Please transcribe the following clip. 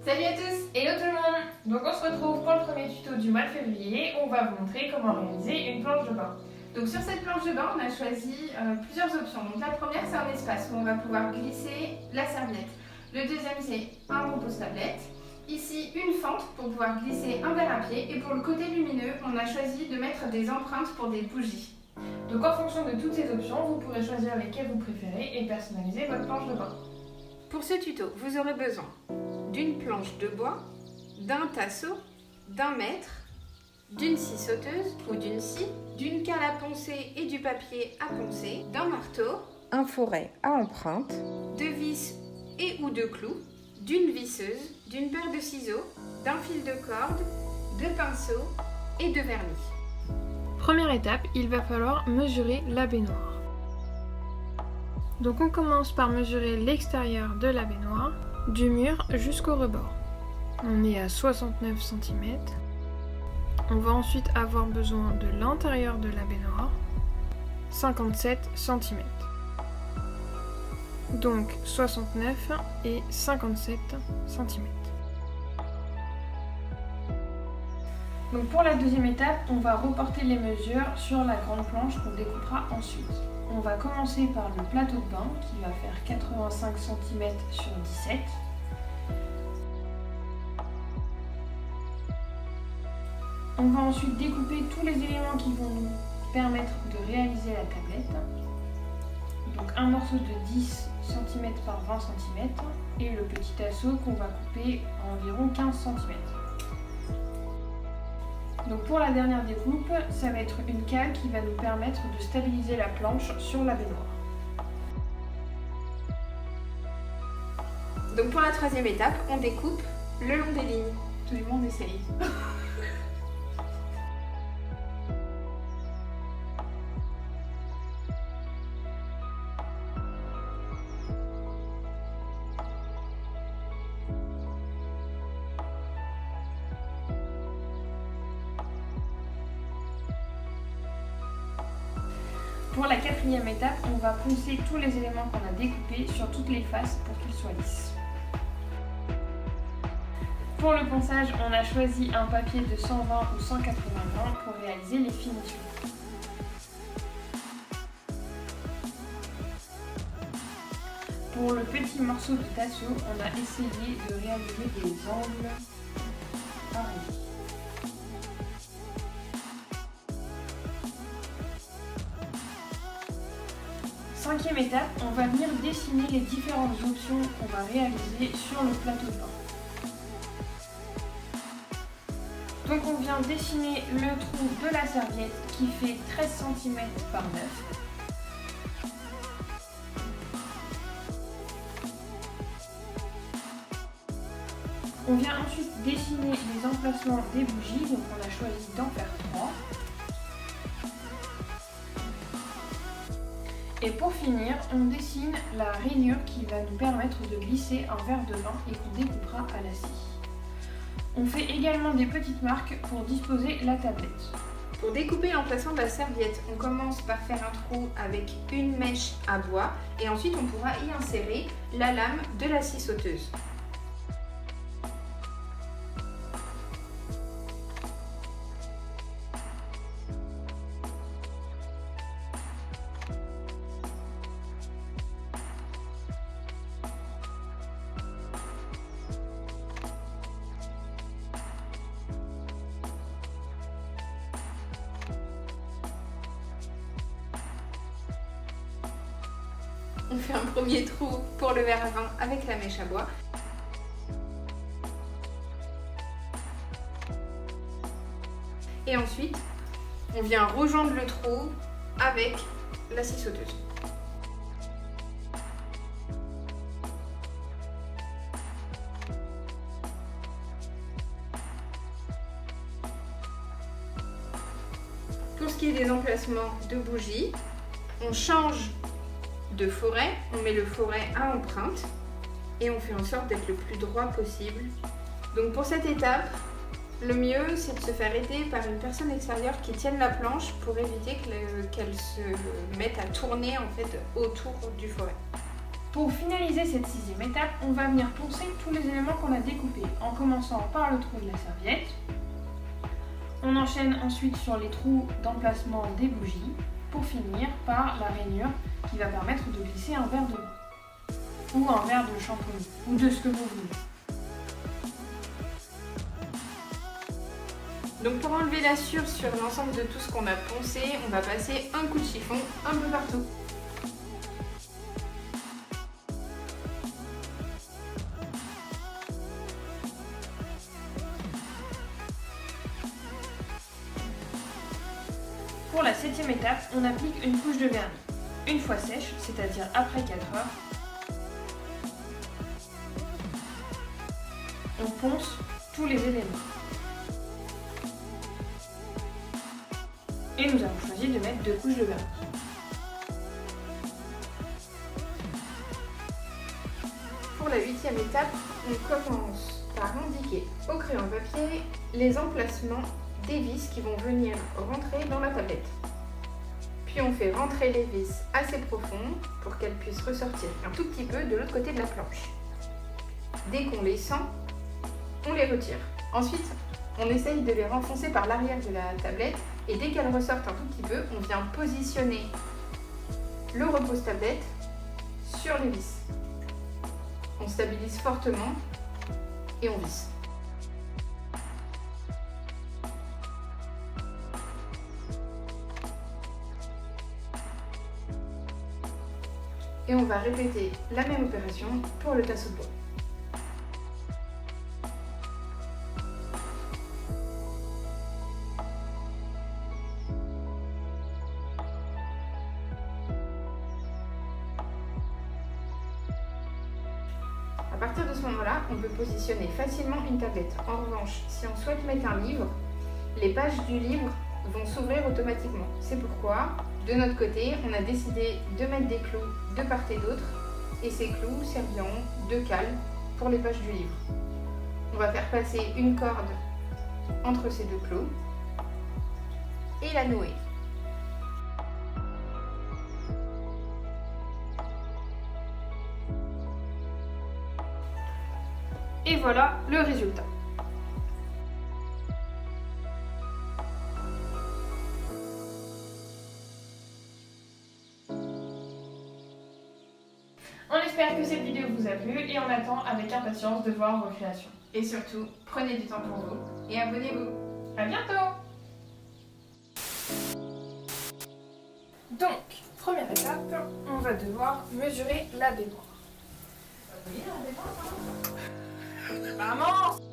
Salut à tous, hello tout le monde. Donc on se retrouve pour le premier tuto du mois de février. On va vous montrer comment réaliser une planche de bain. Donc sur cette planche de bain, on a choisi plusieurs options. Donc la première, c'est un espace où on va pouvoir glisser la serviette. Le deuxième, c'est un repose-tablette. Ici, une fente pour pouvoir glisser un verre à pied. Et pour le côté lumineux, on a choisi de mettre des empreintes pour des bougies. Donc en fonction de toutes ces options, vous pourrez choisir lesquelles vous préférez et personnaliser votre planche de bain. Pour ce tuto, vous aurez besoin d'une planche de bois, d'un tasseau, d'un mètre, d'une scie sauteuse ou d'une scie, d'une cale à poncer et du papier à poncer, d'un marteau, un fourret à empreinte, de vis et ou de clous, d'une visseuse, d'une paire de ciseaux, d'un fil de corde, de pinceaux et de vernis. Première étape, il va falloir mesurer la baignoire. Donc on commence par mesurer l'extérieur de la baignoire, du mur jusqu'au rebord. On est à 69 cm. On va ensuite avoir besoin de l'intérieur de la baignoire, 57 cm. Donc 69 et 57 cm. Donc pour la deuxième étape, on va reporter les mesures sur la grande planche qu'on découpera ensuite. On va commencer par le plateau de bain qui va faire 85 cm sur 17. On va ensuite découper tous les éléments qui vont nous permettre de réaliser la tablette. Donc un morceau de 10 cm par 20 cm et le petit tasseau qu'on va couper à environ 15 cm. Donc pour la dernière découpe, ça va être une cale qui va nous permettre de stabiliser la planche sur la baignoire. Donc pour la troisième étape, on découpe le long des lignes. Tout le monde essaye. Pour la quatrième étape, on va poncer tous les éléments qu'on a découpés sur toutes les faces pour qu'ils soient lisses. Pour le ponçage, on a choisi un papier de 120 ou 180 grammes pour réaliser les finitions. Pour le petit morceau de tasseau, on a essayé de réaliser des angles arrondis. Cinquième étape, on va venir dessiner les différentes options qu'on va réaliser sur le plateau de bain. Donc on vient dessiner le trou de la serviette qui fait 13 cm par 9. On vient ensuite dessiner les emplacements des bougies, donc on a choisi d'en faire 3. Et pour finir, on dessine la rainure qui va nous permettre de glisser un verre de vin et qu'on découpera à la scie. On fait également des petites marques pour disposer la tablette. Pour découper l'emplacement de la serviette, on commence par faire un trou avec une mèche à bois et ensuite on pourra y insérer la lame de la scie sauteuse. On fait un premier trou pour le verre à vin avec la mèche à bois. Et ensuite, on vient rejoindre le trou avec la scie sauteuse. Pour ce qui est des emplacements de bougies, on change de fourret, on met le fourret à empreinte et on fait en sorte d'être le plus droit possible. Donc pour cette étape, le mieux c'est de se faire aider par une personne extérieure qui tienne la planche pour éviter qu'elle se mette à tourner en fait autour du fourret. Pour finaliser cette 6e étape, on va venir poncer tous les éléments qu'on a découpés, en commençant par le trou de la serviette. On enchaîne ensuite sur les trous d'emplacement des bougies, pour finir par la rainure qui va permettre de glisser un verre de vin, ou un verre de champomis, ou de ce que vous voulez. Donc pour enlever la sûre sur l'ensemble de tout ce qu'on a poncé, on va passer un coup de chiffon un peu partout. Pour la 7e étape, on applique une couche de vernis. Une fois sèche, c'est-à-dire après 4 heures, on ponce tous les éléments. Et nous avons choisi de mettre 2 couches de vernis. Pour la 8e étape, on commence par indiquer au crayon papier les emplacements des vis qui vont venir rentrer dans la tablette. Puis on fait rentrer les vis assez profond pour qu'elles puissent ressortir un tout petit peu de l'autre côté de la planche. Dès qu'on les sent, on les retire. Ensuite, on essaye de les renfoncer par l'arrière de la tablette et dès qu'elles ressortent un tout petit peu, on vient positionner le repose-tablette sur les vis. On stabilise fortement et on visse. Et on va répéter la même opération pour le tasseau de bois. À partir de ce moment-là, on peut positionner facilement une tablette. En revanche, si on souhaite mettre un livre, les pages du livre vont s'ouvrir automatiquement. C'est pourquoi, de notre côté, on a décidé de mettre des clous de part et d'autre, et ces clous serviront de cale pour les pages du livre. On va faire passer une corde entre ces deux clous et la nouer. Et voilà le résultat. On espère que cette vidéo vous a plu et on attend avec impatience de voir vos créations. Et surtout, prenez du temps pour vous et abonnez-vous. À bientôt! Donc, première étape, on va devoir mesurer la baignoire. Oui, on dépense, hein. Maman!